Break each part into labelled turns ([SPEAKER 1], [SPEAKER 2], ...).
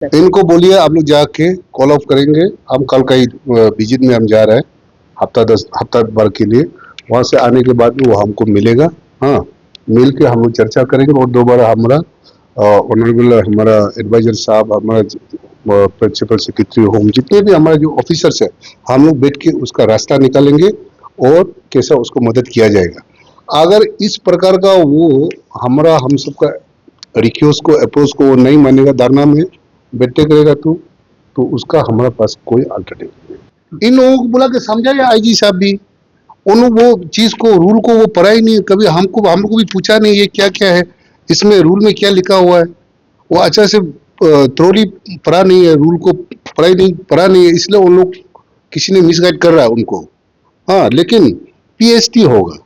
[SPEAKER 1] इनको बोलिए आप लोग जाके कॉल ऑफ करेंगे। हम कल का ही विजिट में हम जा रहे हैं, हफ्ता भर के लिए। वहां से आने के बाद वो हमको मिलेगा। हाँ, मिल के हम लोग चर्चा करेंगे और दोबारा हमारा ऑनरेबल हमारा एडवाइजर साहब, हमारा प्रिंसिपल सेक्रेटरी होम, जितने भी हमारे जो ऑफिसर्स है, हम लोग बैठ के उसका रास्ता निकालेंगे और कैसा उसको मदद किया जाएगा। अगर इस प्रकार का वो हमारा हम सबका रिक्वेस्ट को अप्रोच को वो नहीं मानेगा, धरना में बैठे करेगा तो उसका हमारे पास कोई अल्टरनेटिव नहीं। इन लोगों को बुला के समझाया आईजी साहब भी, उन वो चीज को रूल को वो पढ़ा ही नहीं, कभी हम लोग को भी पूछा नहीं ये क्या क्या है, इसमें रूल में क्या लिखा हुआ है। वो अच्छा से थ्रोली पढ़ा नहीं है, रूल को पढ़ा नहीं है, इसलिए उन लोग किसी ने मिसगाइड कर रहा है उनको। हाँ, लेकिन पीएसटी होगा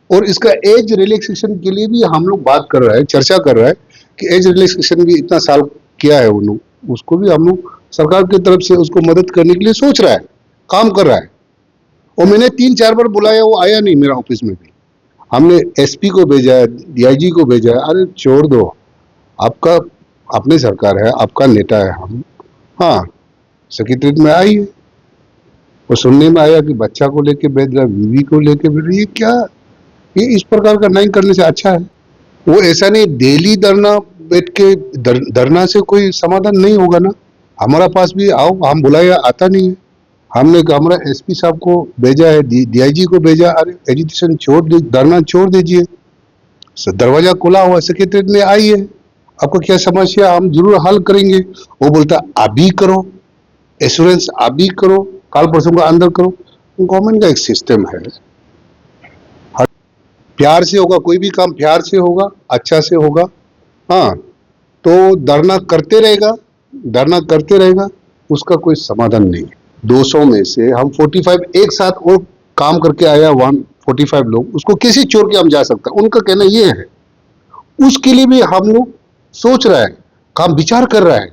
[SPEAKER 1] और इसका एज रिलैक्सेशन के लिए भी हम लोग बात कर रहे हैं, चर्चा कर रहा है कि एज रिलैक्सेशन भी इतना साल किया है उन लोग, उसको भी हम लोग सरकार की तरफ से उसको मदद करने के लिए सोच रहा है, काम कर रहा है। और मैंने 3-4 बार बुलाया, वो आया नहीं मेरा ऑफिस में भी। हमने एसपी को भेजा है, डीआईजी को भेजा है। अरे छोड़ दो, आपका अपनी सरकार है, आपका नेता है हम। हाँ, सेक्रेटरीट में आई है, वो सुनने में आया कि बच्चा को लेके भेज रहा है, बीवी को लेके भेज रहा है। ये क्या, ये इस प्रकार का नहीं करने से अच्छा है। वो ऐसा नहीं डेली धरना बैठ के धरना से कोई समाधान नहीं होगा ना। हमारा पास भी आओ, हम बुलाया आता नहीं है। हमने हमारा एसपी साहब को भेजा है, डीआईजी को भेजा, अरे एजुकेशन छोड़ दे, धरना छोड़ दीजिए, दरवाजा खुला हुआ, सेक्रेटरीट में आई है, आपको क्या समस्या हम जरूर हल करेंगे। वो बोलता अभी करो, एश्योरेंस अभी करो, कल परसों का अंदर करो। गवर्नमेंट का एक सिस्टम है, प्यार से होगा, कोई भी काम प्यार से होगा, अच्छा से होगा। हाँ, तो धरना करते रहेगा, उसका कोई समाधान नहीं है। 200 में से हम 45 एक साथ और काम करके आया, 145 लोग, उसको कैसे छोड़ के हम जा सकते हैं। उनका कहना ये है, उसके लिए भी हम लोग सोच रहा है, काम विचार कर रहा है।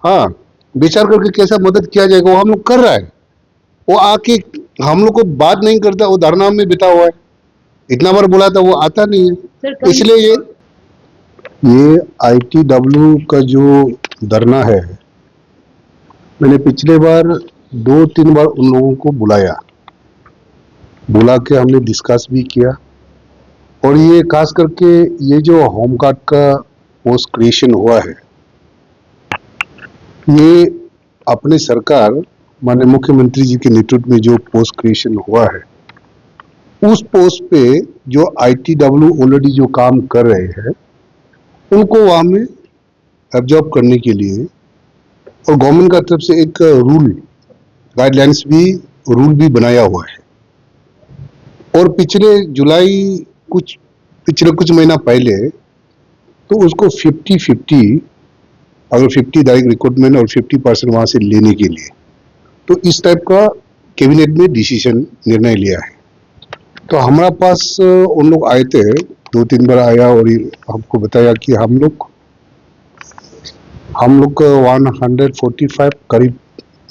[SPEAKER 1] हाँ, विचार करके कैसा मदद किया जाएगा वो हम लोग कर रहा है। वो आके हम लोग को बात नहीं करता, वो धरना में बिता हुआ है। इतना बार बोला था, वो आता नहीं है। इसलिए ये ITW का जो धरना है, मैंने पिछले बार 2-3 बार उन लोगों को बुला के हमने डिस्कस भी किया। और ये खास करके ये जो होम गार्ड का पोस्ट क्रिएशन हुआ है, ये अपने सरकार माननीय मुख्यमंत्री जी के नेतृत्व में जो पोस्ट क्रिएशन हुआ है, उस पोस्ट पे जो ITW ऑलरेडी जो काम कर रहे हैं, उनको वहां में एब्जॉर्ब करने के लिए और गवर्नमेंट का तरफ से एक गाइडलाइंस भी बनाया हुआ है। और पिछले कुछ महीना पहले तो उसको 50-50, अगर 50 डायरेक्ट रिक्रूटमेंट और 50% वहां से लेने के लिए, तो इस टाइप का कैबिनेट में निर्णय लिया है। तो हमारा पास उन लोग आए थे, 2-3 बार आया और हमको बताया कि हम लोग 145 करीब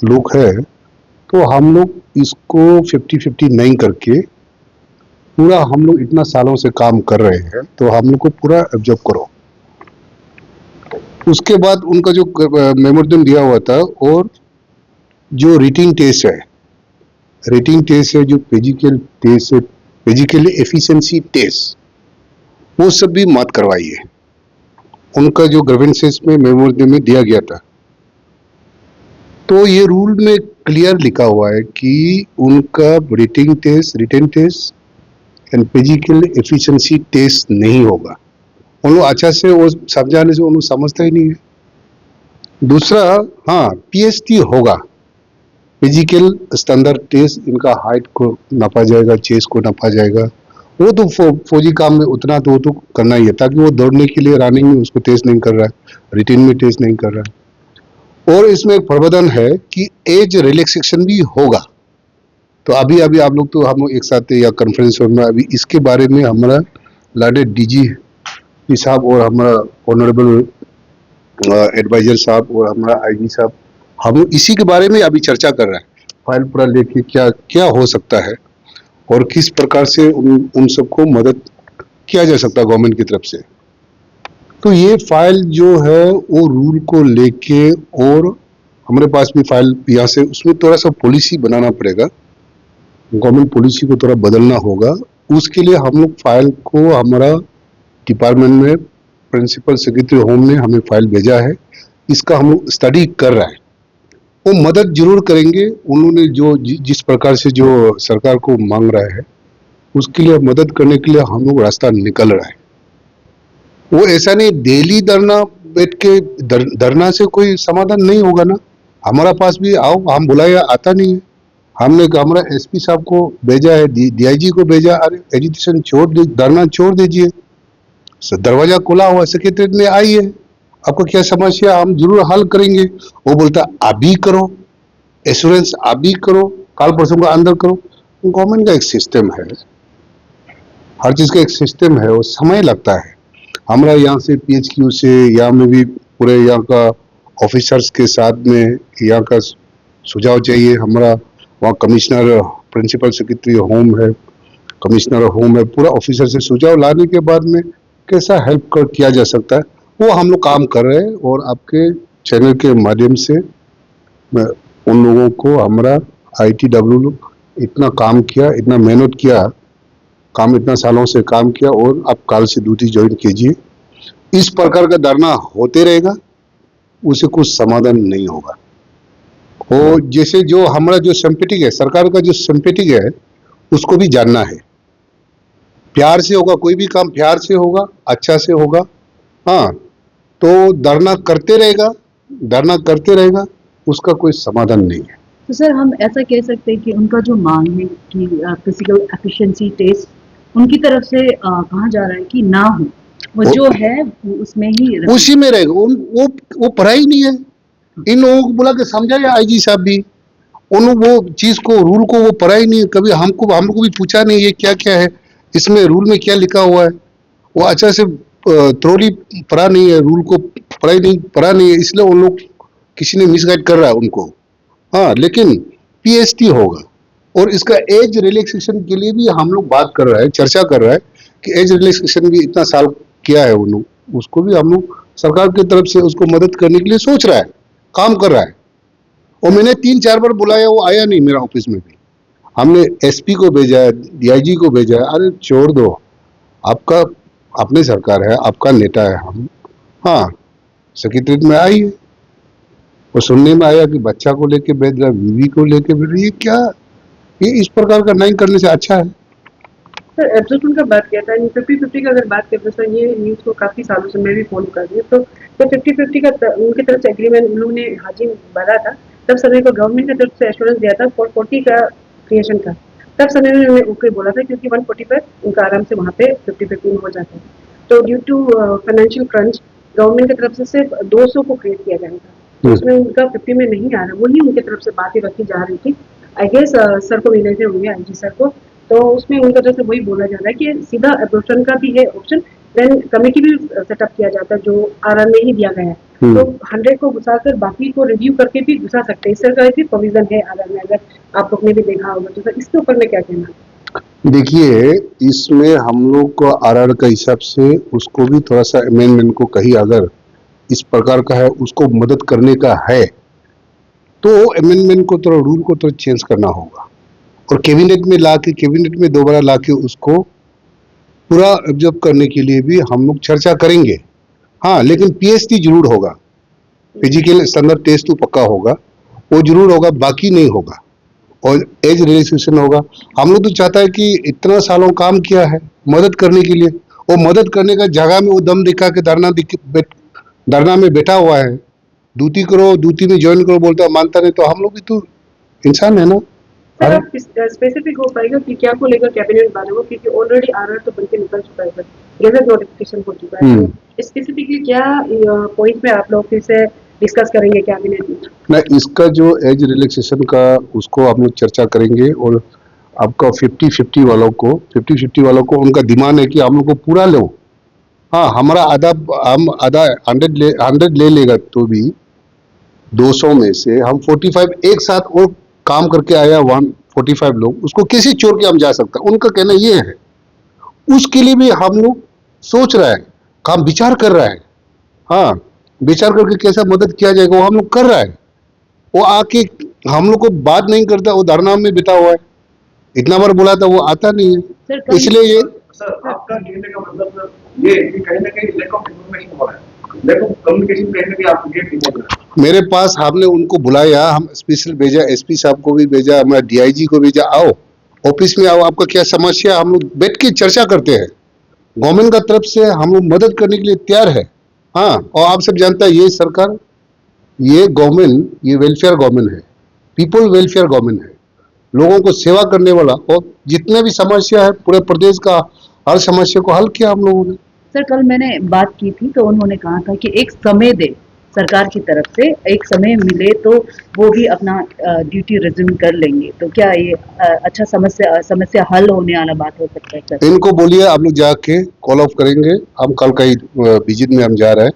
[SPEAKER 1] लोग हैं, तो हम लोग इसको 50-50 नहीं करके पूरा, हम लोग इतना सालों से काम कर रहे हैं, तो हम लोग को पूरा एब्जॉर्ब करो। उसके बाद उनका जो मेमोरेंडम दिया हुआ था, और जो रेटिंग टेस्ट है, जो फिजिकल टेस्ट है, फिजिकल एफिशिएंसी टेस्ट, वो सब भी मत करवाइए। उनका जो ग्रीवेंसेस में मेमोरेंडम में दिया गया था, तो ये रूल में क्लियर लिखा हुआ है कि उनका written test and physical efficiency test नहीं होगा। उन लोग अच्छा से वो समझाने से उन लोग समझता ही नहीं है। दूसरा, हाँ, पीएसटी होगा, फिजिकल स्टैंडर्ड टेस्ट, इनका हाइट को नापा जाएगा, चेस्ट को नापा जाएगा। वो तो फौजी काम में उतना तो वो तो करना ही है, ताकि वो दौड़ने के लिए रनिंग में उसको टेस्ट नहीं कर रहा है, रिटेन में टेस्ट नहीं कर रहा है। और इसमें एक प्रावधान है कि एज रिलैक्सेशन भी होगा। तो अभी आप लोग तो हम लोग एक साथ या कॉन्फ्रेंस में अभी इसके बारे में हमारा लाडे डीजी साहब और हमारा ऑनरेबल एडवाइजर साहब और हमारा आईजी साहब, हम इसी के बारे में अभी चर्चा कर रहे हैं, फाइल पूरा लेके क्या क्या हो सकता है और किस प्रकार से उन सबको मदद किया जा सकता है गवर्नमेंट की तरफ से। तो ये फाइल जो है वो रूल को लेके, और हमारे पास भी फाइल यहाँ से, उसमें थोड़ा सा पॉलिसी बनाना पड़ेगा, गवर्नमेंट पॉलिसी को थोड़ा बदलना होगा। उसके लिए हम लोग फाइल को, हमारा डिपार्टमेंट में प्रिंसिपल सेक्रेटरी होम ने हमें फाइल भेजा है, इसका हम लोग स्टडी कर रहा है। वो मदद जरूर करेंगे, उन्होंने जो जिस प्रकार से जो सरकार को मांग रहा है उसके लिए मदद करने के लिए हम लोग रास्ता निकल रहा है। वो ऐसा नहीं डेली धरना बैठ के धरना से कोई समाधान नहीं होगा ना। हमारा पास भी आओ, हम बुलाया आता नहीं है। हमने हमारा एसपी साहब को भेजा है, डीआईजी को भेजा, अरे एजुकेशन छोड़ दे, धरना छोड़ दीजिए, दरवाजा खुला हुआ, सेक्रेटरीट में आइए, आपको क्या समस्या हम जरूर हल करेंगे। वो बोलता अभी करो, एश्योरेंस अभी करो, कल परसों को अंदर करो। गवर्नमेंट का एक सिस्टम है, हर चीज का एक सिस्टम है, वो समय लगता है। हमारा यहाँ से पीएचक्यू से, यहाँ में भी पूरे यहाँ का ऑफिसर्स के साथ में यहाँ का सुझाव चाहिए। हमारा वहाँ कमिश्नर, प्रिंसिपल सेक्रेटरी होम है, कमिश्नर होम है, पूरा ऑफिसर से सुझाव लाने के बाद में कैसा हेल्प किया जा सकता है वो हम लोग काम कर रहे हैं। और आपके चैनल के माध्यम से मैं उन लोगों को, हमारा ITW इतना काम किया, इतना मेहनत किया, काम इतना सालों से काम किया, और आप कल से ड्यूटी ज्वाइन कीजिए। इस प्रकार का धरना होते रहेगा, उसे कुछ समाधान नहीं होगा। और जैसे जो हमारा जो सिंपैथेटिक है, सरकार का जो सिंपैथेटिक है, उसको भी जानना है। प्यार से होगा, कोई भी काम प्यार से होगा, अच्छा से होगा। हाँ, तो धरना करते रहेगा, धरना करते रहेगा, उसका कोई समाधान नहीं है।
[SPEAKER 2] तो सर हम ऐसा कह सकते हैं कि उनका जो मांग है कि फिजिकल एफिशिएंसी टेस्ट उनकी तरफ से कहा जा रहा है कि ना हो, वो जो है वो उसमें ही
[SPEAKER 1] उसी में रहेगा। वो पढ़ाई नहीं है। इन लोगों को बुला के समझाया आईजी साहब भी, उन वो चीज को, रूल को वो पढ़ा ही नहीं। कभी हम लोग को भी पूछा नहीं ये क्या क्या है, इसमें रूल में क्या लिखा हुआ है। वो अच्छा से थ्रोली पढ़ा नहीं है, रूल को पढ़ा नहीं है, इसलिए उन लोग किसी ने मिसगाइड कर रहा है उनको। हाँ, लेकिन PhD होगा, और इसका एज रिलैक्सेशन के लिए भी हम लोग बात कर रहे हैं, चर्चा कर रहा है कि एज रिलैक्सेशन भी इतना साल किया है उन लोग, उसको भी हम लोग सरकार की तरफ से उसको मदद करने के लिए सोच रहा है, काम कर रहा है। और मैंने 3-4 बार बुलाया, वो आया नहीं मेरा ऑफिस में भी। हमने SP को भेजा है, DIG को भेजा है, अरे छोड़ दो, आपका अपनी सरकार है, आपका नेता है हम। हाँ, सेक्रेटरीट में आइए। वो सुनने में आया कि बच्चा को लेके भेज रहा है, बीवी को लेके भेज रहा है, ये क्या, ये इस प्रकार का नहीं करने से अच्छा है।
[SPEAKER 3] सर एब्सोल्यूट का बात किया था, 50-50 का अगर बात करते सर, ये न्यूज़ को काफ़ी सालों से मैं भी फॉलो कर रही हूँ। तो जब 50-50 का उनकी तरफ से एग्रीमेंट उन्होंने हाजिर भरा था, तब समय को गवर्नमेंट की तरफ से एश्योरेंस दिया था 440 का क्रिएशन का। तब समय में उन्होंने ओके बोला था, क्योंकि 140 पर उनका आराम से वहाँ पे 50-50 में हो जाता है। तो due to financial crunch government की तरफ से सिर्फ 200 को क्रिएट किया जाएगा, तो उसमें उनका 50 में नहीं आ रहा, वही उनकी तरफ से बातें रखी जा रही थी। आई गेस सर को मिले थे होंगे, IG सर को, तो उसमें उनकी तरफ से वही बोला जा रहा है कि सीधा एब्रॉर्प्शन का भी है ऑप्शन, देन कमेटी भी सेटअप किया जाता है जो RR में ही दिया गया है। तो 100 को घुसाकर बाकी को रिव्यू करके भी घुसा सकते हैं, इस तरह का भी प्रोविजन है RR में, अगर आप लोग ने भी देखा होगा। तो सर इसके ऊपर में क्या कहना?
[SPEAKER 1] देखिए, इसमें हम लोग को RR का हिसाब से उसको भी थोड़ा सा अमेंडमेंट को कहीं अगर इस प्रकार का है, उसको मदद करने का है, तो अमेंडमेंट को थोड़ा, रूल को थोड़ा चेंज करना होगा, और कैबिनेट में लाके, कैबिनेट में दोबारा लाके उसको पूरा ऑब्जर्व करने के लिए भी हम लोग चर्चा करेंगे। हाँ, लेकिन PhD जरूर होगा, फिजिकल स्टैंडर्ड टेस्ट तो पक्का होगा, वो जरूर होगा, बाकी नहीं होगा। और एज रिलैक्सेशन होगा। हम लोग तो चाहता है कि इतना सालों काम किया है मदद करने के लिए, वो मदद करने का जगह में वो दम दिखा के धरना में बैठा हुआ है, ड्यूटी करो, ड्यूटी में ज्वाइन करो बोलता, मानता नहीं, तो हम लोग भी तो इंसान है ना।
[SPEAKER 3] सर आप स्पेसिफिक हो पाएगा कि क्या को लेकर कैबिनेट बना हो, क्योंकि ऑलरेडी RR तो बनके निकल चुका है सर, गैजेट नोटिफिकेशन हो चुका है। तो स्पेसिफिकली क्या पॉइंट में आप लोग फिर से डिस्कस करेंगे कैबिनेट में?
[SPEAKER 1] ना, इसका जो एज रिलैक्सेशन का उसको हम लोग चर्चा करेंगे, और आपका 50-50 वालों को उनका डिमांड है कि हम लोग को पूरा लो। हाँ, हमारा हम आधा 100 ले लेगा, तो भी 200 में से हम 45 एक साथ और काम करके आया, 145 लोग, उसको कैसे छोड़ के हम जा सकते हैं, उनका कहना ये है। उसके लिए भी हम लोग सोच रहा है, काम विचार कर रहा है, हाँ, विचार करके कैसा मदद किया जाएगा वो हम लोग कर रहा है। वो आके हम लोग को बात नहीं करता, वो धरना में बिता हुआ है। इतना बार बुला था वो आता नहीं
[SPEAKER 2] सर,
[SPEAKER 1] है,
[SPEAKER 2] कल-
[SPEAKER 1] इसलिए ये
[SPEAKER 4] सर आपका कहने का मतलब ये है कि कहीं ना कहीं लैक ऑफ इन्फॉर्मेशन हो रहा है, लैक ऑफ कम्युनिकेशन कहीं ना कहीं आपको ये फील हो रहा है।
[SPEAKER 1] मेरे पास हमने उनको बुलाया, हम स्पेशल भेजा, एसपी साहब को भी भेजा, हमारा डीआईजी को भेजा, आओ ऑफिस में आओ, आपका क्या समस्या, हम लोग बैठ के चर्चा करते हैं। गवर्नमेंट का तरफ से हम लोग मदद करने के लिए तैयार है। हाँ, और आप सब जानता है ये सरकार, ये गवर्नमेंट, ये वेलफेयर गवर्नमेंट है, पीपल वेलफेयर गवर्नमेंट है, लोगों को सेवा करने वाला। और जितने भी समस्या है पूरे प्रदेश का, हर समस्या को हल किया हम लोगों ने।
[SPEAKER 2] सर, कल मैंने बात की थी तो उन्होंने कहा था कि एक समय दे, सरकार की तरफ से एक समय मिले तो वो भी अपना ड्यूटी रिज्यूम कर लेंगे। तो क्या ये अच्छा समस्या हल होने वाला बात हो सकता है सर?
[SPEAKER 1] इनको बोलिए आप लोग जाके कॉल ऑफ करेंगे, हम कल का ही विजिट में हम जा रहे हैं,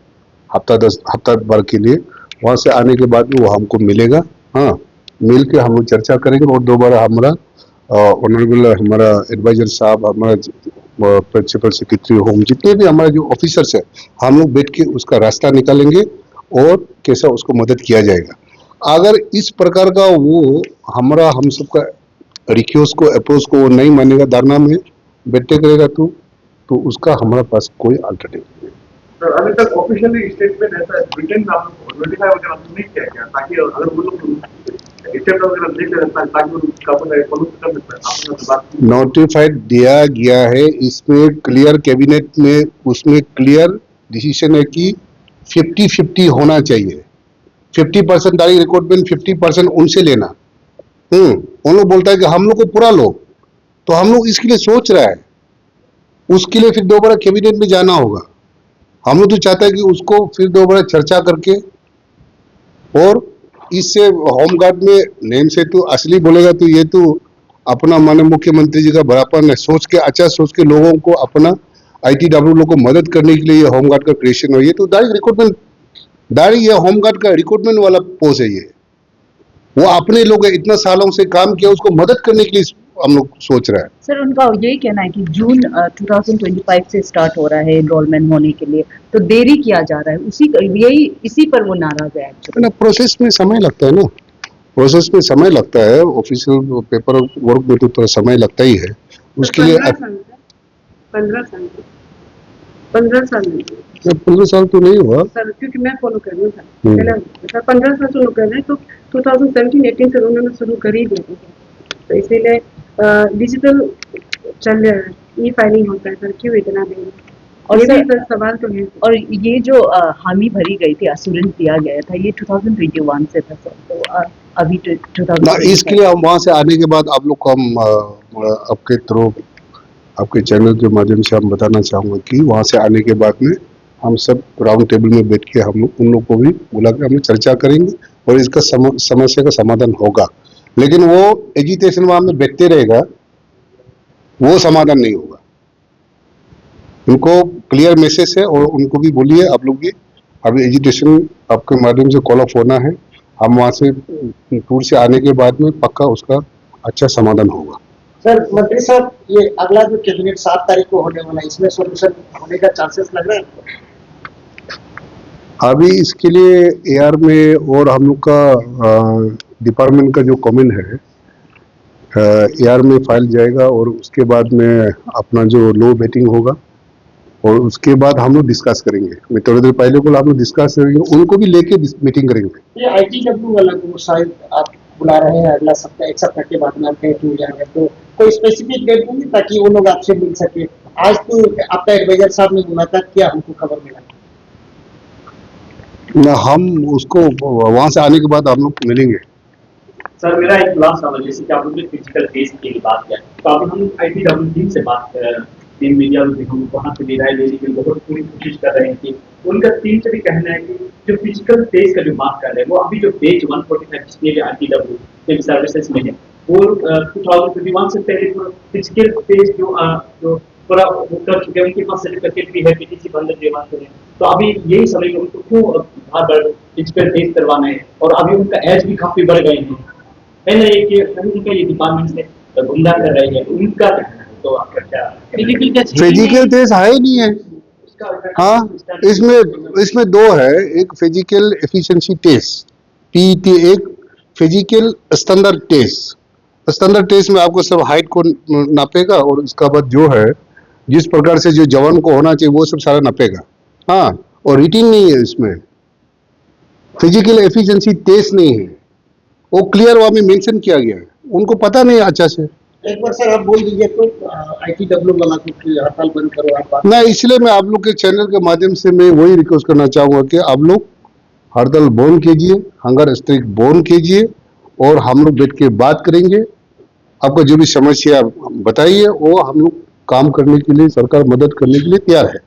[SPEAKER 1] हफ्ता भर के लिए। वहां से आने के बाद में वो हमको मिलेगा। हाँ, मिल के हम लोग चर्चा करेंगे और दोबारा हमारा ऑनरेबल हमारा एडवाइजर साहब, हमारा प्रिंसिपल सेक्रेटरी होम, जितने भी हमारे जो ऑफिसर्स है, हम लोग बैठ के उसका रास्ता निकालेंगे और कैसा उसको मदद किया जाएगा। अगर इस प्रकार का वो हमारा हम सबका रिक्वेस्ट को, अप्रोच को वो नहीं मानेगा, धरना में बैठे करेगा, तो उसका हमारे पास कोई अल्टरनेटिव नहीं है।
[SPEAKER 4] सर अभी तक ऑफिशियली स्टेटमेंट ऐसा ब्रिटेन में आप लोग नोटिफाई वगैरह आपने नहीं किया क्या, ताकि अगर वो लोग स्टेट वगैरह देख लेते हैं ताकि उनका फॉलो कर लेते हैं, आपने बात की?
[SPEAKER 1] नोटिफाइड दिया गया है, इसमें क्लियर कैबिनेट में उसमें क्लियर डिसीजन है कि 50-50 होना चाहिए। 50% डायरेक्ट रिक्रूटमेंट, 50% उनसे लेना। उन लोग बोलता है कि हम लोग को पूरा लो, तो हम लोग इसके लिए सोच रहा है, उसके लिए फिर दोबारा कैबिनेट में जाना होगा। हम लोग तो चाहते हैं कि उसको फिर दोबारा चर्चा करके, और इससे होम गार्ड में नेम से तो असली बोलेगा तो ये तो अपना माननीय मुख्यमंत्री जी का बड़ापन है, सोच के अच्छा सोच के लोगों को अपना ITW लोग को मदद करने के लिए ये होम गार्ड का क्रिएशन हो। ये तो डायरेक्ट रिक्रूटमेंट, डायरेक्ट ये होम गार्ड का रिक्रूटमेंट वाला पोस्ट है। ये वो अपने लोग है, इतना सालों से काम किया, उसको मदद करने के लिए हम लोग सोच रहे हैं।
[SPEAKER 2] सर, उनका यही कहना है कि जून 2025 से स्टार्ट हो रहा है एनरोलमेंट होने के लिए, तो देरी किया जा रहा है, इसी पर वो नाराज है एक्चुअली।
[SPEAKER 1] ना प्रोसेस में समय लगता है ना, प्रोसेस में समय लगता है, ऑफिशियल पेपर वर्क में तो थोड़ा समय लगता ही है उसके लिए।
[SPEAKER 3] 15 साल
[SPEAKER 1] 15 साल तो नहीं हुआ
[SPEAKER 3] सर, क्योंकि मैं फॉलो कर रही हूँ सर,
[SPEAKER 1] हम्म।
[SPEAKER 3] पहले सर 15 साल शुरू कर रहे हैं, तो 2017-18 से उन्होंने शुरू कर ही दिया था। तो इसीलिए डिजिटल चल रहा है, ई फाइलिंग होता है सर, क्यों इतना देर?
[SPEAKER 2] और
[SPEAKER 3] ये भी
[SPEAKER 2] सर,
[SPEAKER 3] सर सवाल तो है।
[SPEAKER 2] और ये जो हामी भरी गई थी, असुरेंस दिया गया था, ये 2021 से था सर। तो अभी
[SPEAKER 1] ना,
[SPEAKER 2] 2025
[SPEAKER 1] इसके लिए हम वहां से आने के बाद आप लोग को हम आपके थ्रू, आपके चैनल के माध्यम से हम बताना चाहूंगा कि वहां से आने के बाद में हम सब राउंड टेबल में बैठ के हम लोग उन लोग को भी बुला के हम चर्चा करेंगे और इसका समस्या का समाधान होगा। लेकिन वो एजुटेशन वहां में बैठते रहेगा, वो समाधान नहीं होगा। उनको क्लियर मैसेज है और उनको भी बोलिए आप लोग भी, अभी एजुटेशन आपके माध्यम से कॉल ऑफ होना है। हम वहां से टूर से आने के बाद में पक्का उसका अच्छा समाधान होगा।
[SPEAKER 5] सर मंत्री साहब, ये अगला जो कैबिनेट 7 तारीख को होने वाला है, इसमें सोल्यूशन होने का चांसेस लग रहा है?
[SPEAKER 1] अभी इसके लिए AR में और हम लोग का डिपार्टमेंट का जो कमेंट है, AR में फाइल जाएगा और उसके बाद में अपना जो लो बेटिंग होगा और उसके बाद हम लोग डिस्कस करेंगे। मैं थोड़ी देर पहले बोला हम लोग डिस्कस करेंगे, उनको भी लेके मीटिंग करेंगे।
[SPEAKER 5] ये ITW वाला को शायद आप बुला रहे हैं अगला सप्ताह, एक सप्ताह के बाद में आप कहीं टूर जाएंगे, तो कोई स्पेसिफिक डेट होंगी ताकि वो लोग आपसे मिल सके? आज तो आपका एडवाइजर साहब ने मुलाकात किया, हमको खबर मिला।
[SPEAKER 1] ना, हम उसको वहां से आने के बाद हम लोग मिलेंगे।
[SPEAKER 6] सर मेरा एक लास्ट सवाल, जैसे कि आप लोग ने फिजिकल टेस्ट की बात किया, तो अभी हम ITW टीम से बात टीम मीडिया में हम वहाँ से भी राय लेने की बहुत पूरी कोशिश कर रहे हैं कि उनका टीम से भी कहना है कि जो फिजिकल टेस्ट का जो बात कर रहे हैं वो अभी जो पेज 145 जिसमें ITW सिविल सर्विसेज में है, वो 2021 से पहले फिजिकल टेस्ट जो पूरा वो कर चुके हैं, उनके पास सर्टिफिकेट भी है PTC बंदर देवान से। तो अभी यही समय में उनको क्यों बार फिजिकल टेस्ट करवाना है, और अभी उनका एज भी काफी बढ़ गए हैं, है ना, उनका ये डिपार्टमेंट से गुमराह कर रहे हैं, उनका कहना है। तो आपका क्या
[SPEAKER 1] फिजिकल टेस्ट है ही नहीं है, हाँ, इसमें दो है, एक फिजिकल एफिशिएंसी टेस्ट पीईटी, एक physical standard test. Standard test में आपको सब हाइट को नापेगा और उसका बाद जो है जिस प्रकार से जो जवान को होना चाहिए वो सब सारा नापेगा। हाँ, और रिटिन नहीं है इसमें, फिजिकल एफिशिएंसी टेस्ट नहीं है, वो क्लियर वहां में मेंशन किया गया है, उनको पता नहीं अच्छा से।
[SPEAKER 5] एक बार सर आप बोल दीजिए तो ITW वाला को कि हड़ताल बंद करो आप बात।
[SPEAKER 1] ना, इसलिए मैं आप लोग के चैनल के माध्यम से मैं वही रिक्वेस्ट करना चाहूंगा कि आप लोग हड़ताल बंद कीजिए, हंगर स्ट्राइक बंद कीजिए और हम लोग बैठ के बात करेंगे। आपका जो भी समस्या बताइए, वो हम लोग काम करने के लिए, सरकार मदद करने के लिए तैयार है।